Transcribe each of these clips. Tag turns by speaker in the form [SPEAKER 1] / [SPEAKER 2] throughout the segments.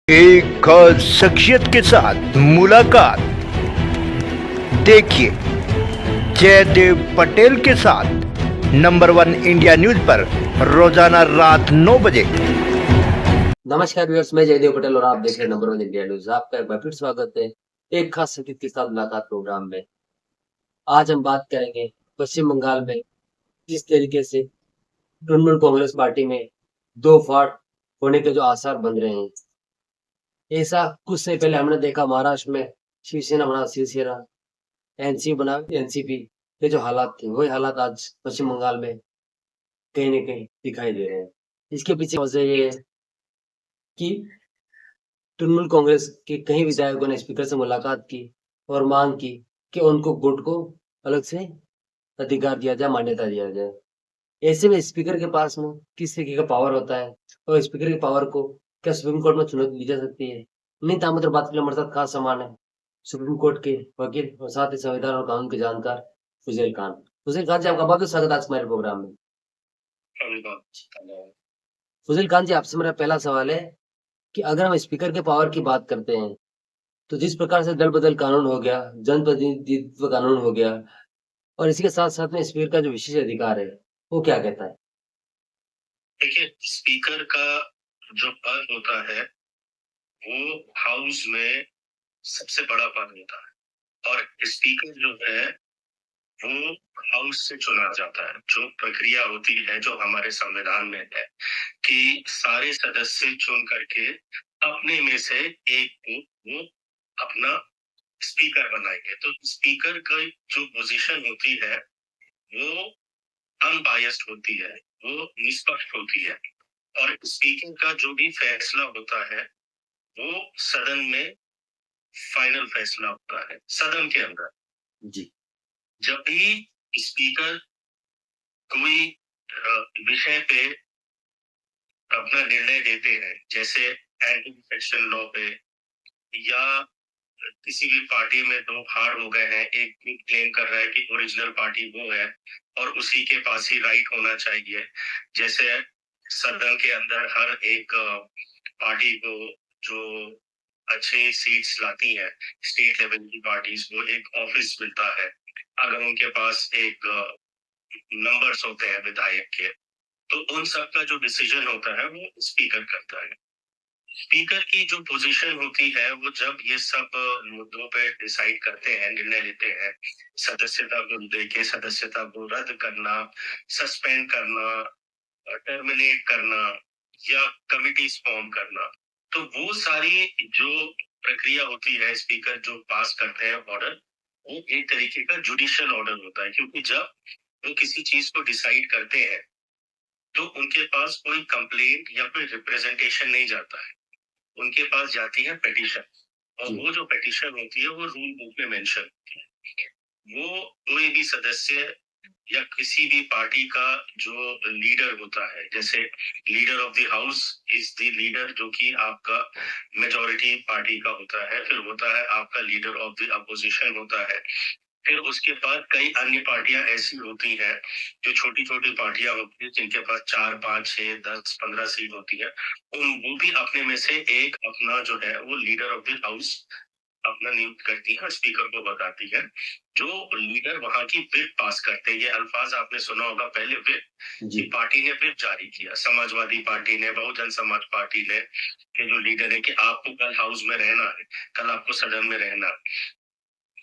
[SPEAKER 1] एक खास शख्सियत के साथ मुलाकात। देखिए जयदेव पटेल के साथ नंबर 1 इंडिया न्यूज पर रोजाना रात 9 बजे।
[SPEAKER 2] नमस्कार व्यूअर्स, मैं जयदेव पटेल और आप देख रहे हैं नंबर 1 इंडिया न्यूज। आपका एक बार फिर स्वागत है एक खास शख्सियत के साथ मुलाकात प्रोग्राम में। आज हम बात करेंगे पश्चिम बंगाल में किस तरीके से तृणमूल कांग्रेस पार्टी में दो फाड़ होने के जो आसार बन रहे हैं। ऐसा कुछ समय पहले हमने देखा महाराष्ट्र में शिवसेना बना शिवसेना, एनसी बना एनसीपी। ये जो हालात थे वही हालात आज पश्चिम बंगाल में कहीं न कहीं दिखाई दे रहे हैं। इसके पीछे वजह ये है कि तृणमूल कांग्रेस के कई विधायकों ने स्पीकर से मुलाकात की और मांग की कि उनको गुट को अलग से अधिकार दिया जाए, मान्यता दिया जाए। ऐसे में स्पीकर के पास में किस तरीके का पावर होता है और स्पीकर के पावर को क्या सुप्रीम कोर्ट में चुनौती दी जा सकती है? नहीं तामतर बात के लिए हमारे साथ खास सामान है सुप्रीम कोर्ट के वकील और साथ ही संविधान और कानून के जानकार फुजैल खान। फुजैल खान जी, आपका बहुत स्वागत है आज हमारे प्रोग्राम में। फुजैल खान जी, आपसे मेरा पहला सवाल है कि अगर हम स्पीकर के पावर की बात करते हैं तो जिस प्रकार से दल बदल कानून हो गया, जनप्रतिनिधित्व कानून हो गया और इसी के साथ-साथ में स्पीकर का जो विशेष अधिकार है, वो क्या कहता है?
[SPEAKER 3] देखिए, स्पीकर का जो पद होता है वो हाउस में सबसे बड़ा पद होता है और स्पीकर जो है वो हाउस से चुना जाता है। जो प्रक्रिया होती है जो हमारे संविधान में है कि सारे सदस्य चुन करके अपने में से एक को वो अपना स्पीकर बनाएंगे। तो स्पीकर का जो पोजीशन होती है वो अनबायस्ड होती है, वो निष्पक्ष होती है और स्पीकर का जो भी फैसला होता है वो सदन में फाइनल फैसला होता है, सदन के अंदर।
[SPEAKER 2] जी।
[SPEAKER 3] जब भी स्पीकर कोई विषय पे अपना निर्णय देते हैं, जैसे एंटी डिफेक्शन लॉ पे या किसी भी पार्टी में दो फाड़ हो गए हैं, एक ग्रुप क्लेम कर रहा है कि ओरिजिनल पार्टी वो है और उसी के पास ही राइट होना चाहिए। जैसे सदन के अंदर हर एक पार्टी को जो अच्छे सीट्स लाती है स्टेट लेवल की पार्टीज, वो एक ऑफिस मिलता है। अगर उनके पास एक नंबर्स होते हैं विधायक के, तो उन सब का जो डिसीजन होता है वो स्पीकर करता है। स्पीकर की जो पोजीशन होती है वो जब ये सब मुद्दों पे डिसाइड करते हैं, निर्णय लेते हैं, सदस्यता को लेके सदस्यता को रद्द करना, सस्पेंड करना, टर्मिनेट करना या कमिटीज फॉर्म करना, तो वो सारी जो प्रक्रिया होती है स्पीकर जो पास करते हैं ऑर्डर, वो एक तरीके का जुडिशियल ऑर्डर होता है। क्योंकि जब वो किसी चीज को डिसाइड करते हैं तो उनके पास कोई कंप्लेंट या कोई रिप्रेजेंटेशन नहीं जाता है, उनके पास जाती है पेटिशन और वो जो पेटिशन होती है वो रूल बुक में मेंशन होती है। वो कोई भी सदस्य या किसी भी पार्टी का जो लीडर होता है, जैसे leader of the house is the leader जो कि आपका मेजॉरिटी पार्टी का होता है, फिर होता है आपका लीडर ऑफ द अपोजिशन होता है, फिर उसके बाद कई अन्य पार्टियां ऐसी होती है जो छोटी छोटी पार्टियां होती है जिनके पास 4, 5, 6, 10, 15 सीट होती है। वो भी अपने में से एक अपना जो है वो लीडर ऑफ द हाउस अपना नियुक्त करती है और स्पीकर को बताती है। जो लीडर वहां की व्हिप पास करते हैं, ये अल्फाज आपने सुना होगा पहले, व्हिप
[SPEAKER 2] जी।
[SPEAKER 3] पार्टी ने व्हिप जारी किया, समाजवादी पार्टी ने, बहुजन समाज पार्टी ने, के जो लीडर है कि आपको कल हाउस में रहना है, कल आपको सदन में रहना है।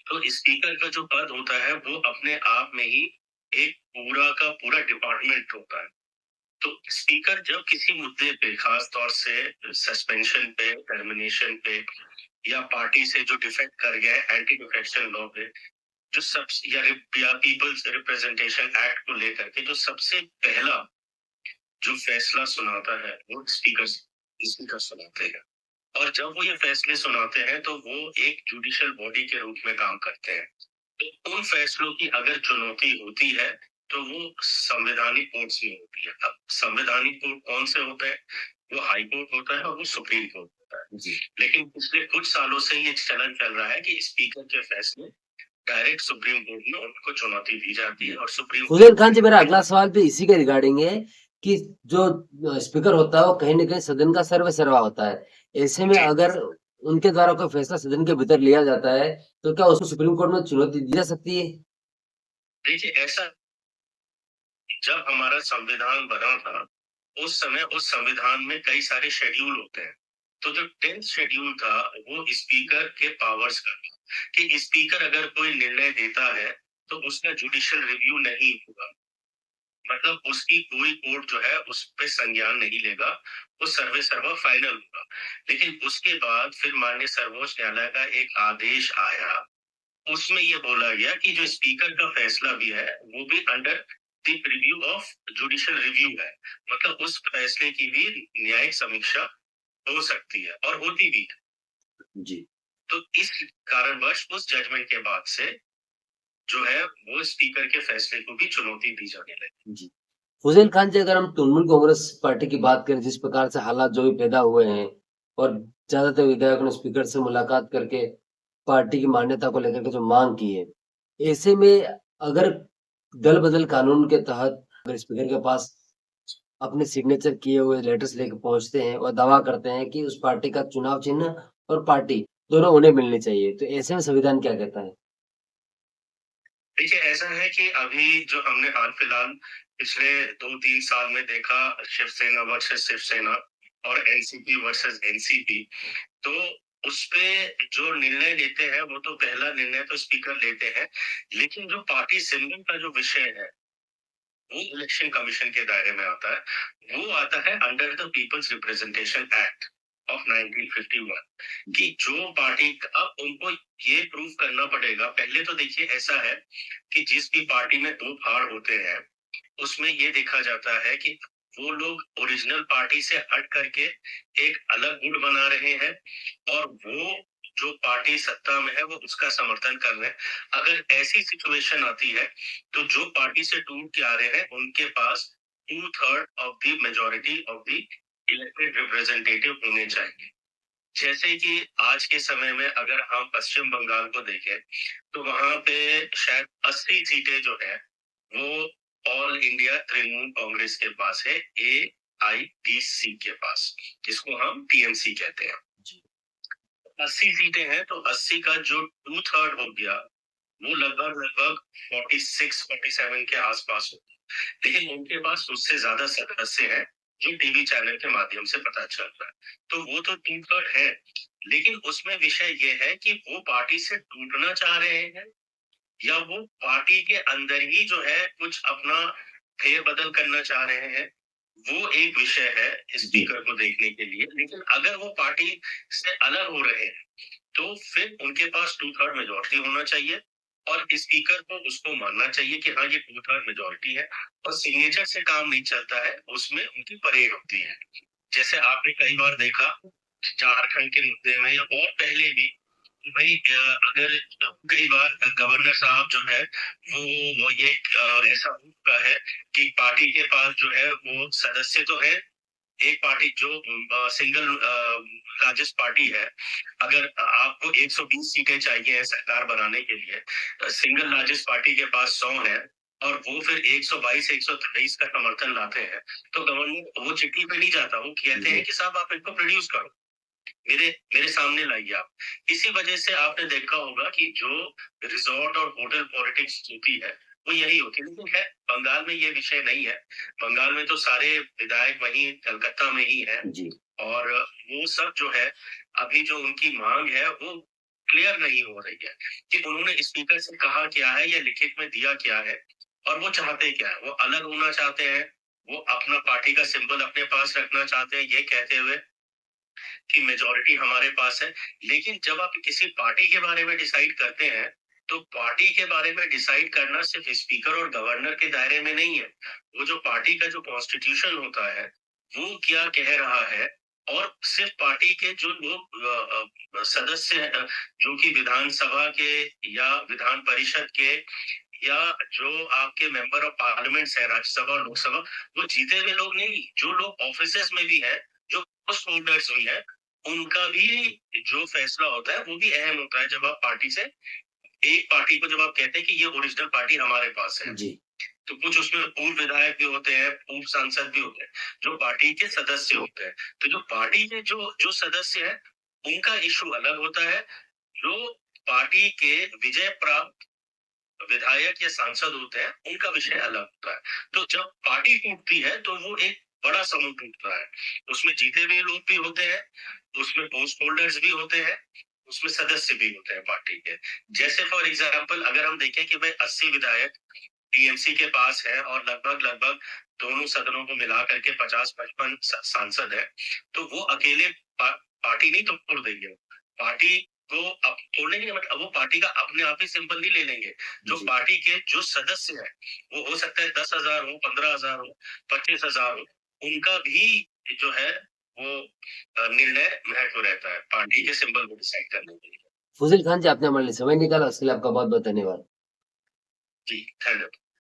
[SPEAKER 3] तो स्पीकर का जो पद होता है वो अपने आप में ही एक पूरा का पूरा डिपार्टमेंट होता है। तो स्पीकर जब किसी मुद्दे पे, खास तौर से सस्पेंशन पे, टर्मिनेशन पे या पार्टी से जो डिफेक्ट कर गया है एंटी डिफेक्शन लॉ पे, जो सब या पीपल्स रिप्रेजेंटेशन एक्ट को लेकर के जो सबसे पहला जो फैसला सुनाता है वो स्पीकर सुनाते हैं। और जब वो ये फैसले सुनाते हैं तो वो एक जुडिशियल बॉडी के रूप में काम करते हैं। तो उन फैसलों की अगर चुनौती होती है तो वो संवैधानिक कोर्ट्स में होती है। अब संवैधानिक कोर्ट कौन से होते हैं? वो हाई कोर्ट होता है और वो सुप्रीम कोर्ट होता है जी। लेकिन पिछले कुछ सालों से ये चलन चल रहा है कि स्पीकर के फैसले डायरेक्ट सुप्रीम कोर्ट में उनको चुनौती दी जाती है और सुप्रीम
[SPEAKER 2] फुजैल खान जी, मेरा अगला सवाल भी इसी के रिगार्डिंग है कि जो स्पीकर होता है वो कहीं न कहीं सदन का सर्वे सर्वा होता है। ऐसे में
[SPEAKER 3] जी
[SPEAKER 2] अगर उनके द्वारा कोई फैसला सदन के भीतर लिया जाता है, तो क्या उसको सुप्रीम कोर्ट में चुनौती दी जा सकती है?
[SPEAKER 3] देखिए, ऐसा जब हमारा संविधान बना था, उस समय उस संविधान में कई सारे शेड्यूल होते हैं। तो जो 10th शेड्यूल था, वो स्पीकर के पावर्स का था, कि स्पीकर अगर कोई निर्णय देता है, तो उसका जुडिशियल रिव्यू नहीं होगा। मतलब उसकी कोई कोर्ट जो है, उस पे संज्ञान नहीं लेगा, वो सर्वे सर्वा फाइनल होगा। लेकिन उसके बाद फिर माननीय सर्वोच्च न्यायालय का एक आदेश आया, उसमें ये बोला गया कि जो स्पीकर का फैसला भी है, वो भी under the preview of judicial review है। मतलब उस फैसले की भी न्यायिक समीक्षा हो सकती है और होती भी है।
[SPEAKER 2] जी।
[SPEAKER 3] तो इस कारणवश उस जजमेंट के बाद से जो है, वो स्पीकर के फैसले को भी चुनौती दी जाने लगी।
[SPEAKER 2] जी। हुसैन खान जी, अगर हम तृणमूल कांग्रेस पार्टी की बात करें, जिस प्रकार से हालात जो भी पैदा हुए हैं और ज़्यादातर विधायकों ने स्पीकर से मुलाकात करके पार्टी की मान्यता को लेकर के जो माँग की है, ऐसे में अगर दल बदल कानून के तहत अगर स्पीकर के पास अपने सिग्नेचर किए हुए लेटर्स लेके पहुँचते हैं और दावा करते हैं कि उस पार्टी का चुनाव चिन्ह और पार्टी दोनों उन्हें मिलनी चाहिए, तो ऐसे में संविधान क्या कहता है?
[SPEAKER 3] देखिए, ऐसा है कि अभी जो हमने हाल-फिलहाल पिछले 2-3 साल में देखा, शिवसेना वर्सेस शिवसेना और एनसीपी वर्सेस एनसीपी, तो उसपे जो निर्णय लेते हैं, वो तो पहला निर्णय तो स्पीकर लेते हैं, लेकिन जो पार्टी सिंबल का जो विषय है, वो इलेक्शन कमीशन के दायरे में आता है। वो आता है under the peoples representation act of 1951, कि जो पार्टी अब उनको ये प्रूव करना पड़ेगा। पहले तो देखिए, ऐसा है कि जिस भी पार्टी में 2 फाड़ होते हैं, उसमें ये देखा जाता है कि वो लोग ओरिजिनल पार्टी से हट करके एक अलग गुट बना रहे हैं, और वो जो पार्टी सत्ता में है, वो उसका समर्थन कर रहे हैं। अगर ऐसी सिचुएशन आती है, तो जो पार्टी से टूट के आ रहे हैं, उनके पास 2/3 of the majority of the elected representative होने चाहिए। जैसे कि आज के समय में अगर हम पश्चिम बंगाल को देखें, तो वहां पे शायद 80 सीटें जो है, वो ऑल इंडिया तृणमूल कांग्रेस के पास है, AITC के पास, जिसको हम टीएमसी कहते हैं। 80 सीटें हैं, तो 80 का जो 2/3 हो गया, वो लगभग लगभग 46-47 के आसपास होगा। लेकिन उनके पास उससे ज्यादा सदस्य हैं, जो टीवी चैनल के माध्यम से पता चल रहा है। तो वो तो 2/3 है, लेकिन उसमें विषय ये है कि वो पार्टी से टूटना चाह रहे हैं, या वो पार्टी के अंदर ही जो है कुछ अपना फेरबदल करना चाह रहे हैं। वो एक विषय है स्पीकर को देखने के लिए। लेकिन अगर वो पार्टी से अलग हो रहे हैं, तो फिर उनके पास 2/3 मेजॉरिटी होना चाहिए, और स्पीकर को उसको मानना चाहिए कि हाँ, ये 2/3 मेजॉरिटी है, और सिग्नेचर से काम नहीं चलता है, उसमें उनकी परेड होती है। जैसे आपने कई बार देखा, झारखंड के मुद्दे में या और पहले भी, भाई अगर कई बार गवर्नर साहब जो है, वो ये ऐसा हो चुका है कि पार्टी के पास जो है, वो सदस्य तो है, एक पार्टी जो सिंगल लार्जेस्ट पार्टी है, अगर आपको 120 सीटें चाहिए है सरकार बनाने के लिए, सिंगल लार्जेस्ट पार्टी के पास 100 है, और वो फिर 122-123 का समर्थन लाते हैं, तो गवर्नर वो चिट्ठी पे नहीं जाता, वो कहते हैं कि साहब आप इनको प्रोड्यूस करो, मेरे मेरे सामने लाइए आप। इसी वजह से आपने देखा होगा कि जो रिसोर्ट और होटल पॉलिटिक्स होती है, वो यही होती है। लेकिन है, बंगाल में ये विषय नहीं है। बंगाल में तो सारे विधायक वहीं कलकत्ता में ही हैं,
[SPEAKER 2] जी।
[SPEAKER 3] और वो सब जो है, अभी जो उनकी मांग है, वो क्लियर नहीं हो रही है कि उन्होंने स्पीकर से कहा क्या है या लिखित में दिया क्या है, और वो चाहते क्या है। वो अलग होना चाहते हैं, वो अपना पार्टी का सिंबल अपने पास रखना चाहते हैं, ये कहते हुए कि मेजॉरिटी हमारे पास है। लेकिन जब आप किसी पार्टी के बारे में डिसाइड करते हैं, तो पार्टी के बारे में डिसाइड करना सिर्फ स्पीकर और गवर्नर के दायरे में नहीं है। वो जो पार्टी का जो कॉन्स्टिट्यूशन होता है, वो क्या कह रहा है, और सिर्फ पार्टी के जो लोग सदस्य हैं, जो कि विधानसभा के या विधान परिषद के, या जो आपके मेंबर ऑफ पार्लियामेंट है, राज्यसभा और लोकसभा, वो जीते हुए लोग नहीं, जो लोग ऑफिसेस में भी है, जो पोस्ट होल्डर्स भी है, उनका भी जो फैसला होता है, वो भी अहम होता है। जब आप पार्टी से एक पार्टी को जब आप कहते हैं कि ये ओरिजिनल पार्टी हमारे पास है,
[SPEAKER 2] जी।
[SPEAKER 3] तो कुछ उसमें पूर्व विधायक भी होते हैं, पूर्व सांसद भी होते हैं, जो पार्टी के सदस्य होते हैं। तो जो पार्टी के जो जो सदस्य हैं, उनका इशू अलग होता है। जो पार्टी के विजय प्राप्त विधायक या सांसद होते हैं, उनका विषय अलग होता है। तो जब पार्टी टूटती है तो वो एक बड़ा समूह टूटता है। उसमें जीते हुए लोग भी होते हैं, उसमें पोस्ट होल्डर्स भी होते हैं, उसमें सदस्य भी होते हैं पार्टी के। जैसे फॉर एग्जाम्पल अगर हम देखें कि भाई 80 विधायक टीएमसी के पास है और लगभग लगभग दोनों सदनों को मिला करके 50-55 सांसद है, तो वो अकेले पार्टी नहीं तोड़ देंगे। पार्टी को अब तोड़ने मतलब वो पार्टी का अपने आप ही सिंबल नहीं ले लेंगे। जो
[SPEAKER 2] जी।
[SPEAKER 3] पार्टी के जो सदस्य है, वो हो सकता है 10,000 हो, 15,000 हो, 25,000 हो, उनका भी जो है वो निर्णय महत्व रहता है पार्टी के सिंबल को डिसाइड करने के लिए।
[SPEAKER 2] फुज़ैल खान जी, आपने हमारे लिए समय निकाला, उसके लिए आपका बहुत-बहुत धन्यवाद।
[SPEAKER 3] जी, धन्यवाद।